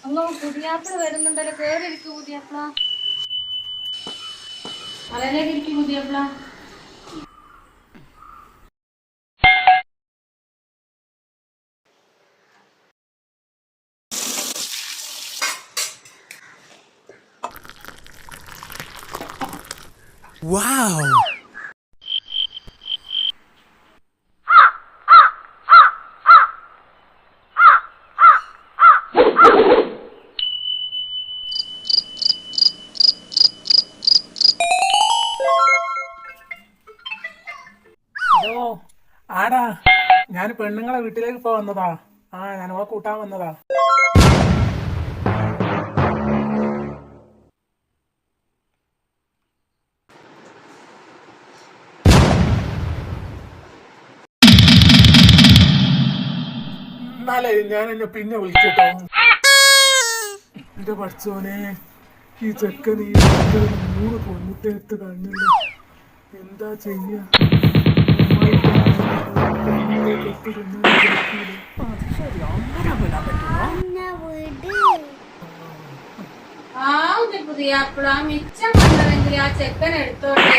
അങ്ങ് പുതിയാപ്പിള വരുന്നുണ്ടല്ലോ, കേറിയിരിക്കും പുതിയാപ്പിള. മലയിലേക്ക് ഇരിക്കും പുതിയാപ്പിള. Wow! ഹലോ, ആടാ? ഞാൻ പെണ്ണുങ്ങളെ വീട്ടിലേക്ക് ഇപ്പൊ വന്നതാ. ഞാൻ അവളെ കൂട്ടാൻ വന്നതാ. എന്നാലേ ഞാൻ എന്നെ പിന്നെ വിളിക്കട്ടോ. എന്റെ പഠിച്ചോനെ, ഈ ചെക്കൻ ഈ 3 പൊൺകുട്ടിയെടുത്ത് കണ്ണല്ലോ. എന്താ ചെയ്യാ? പുതിയാപ്പിള മിച്ചം കണ്ടതെങ്കിൽ ആ ചെക്കൻ എടുത്തോട്ടെ.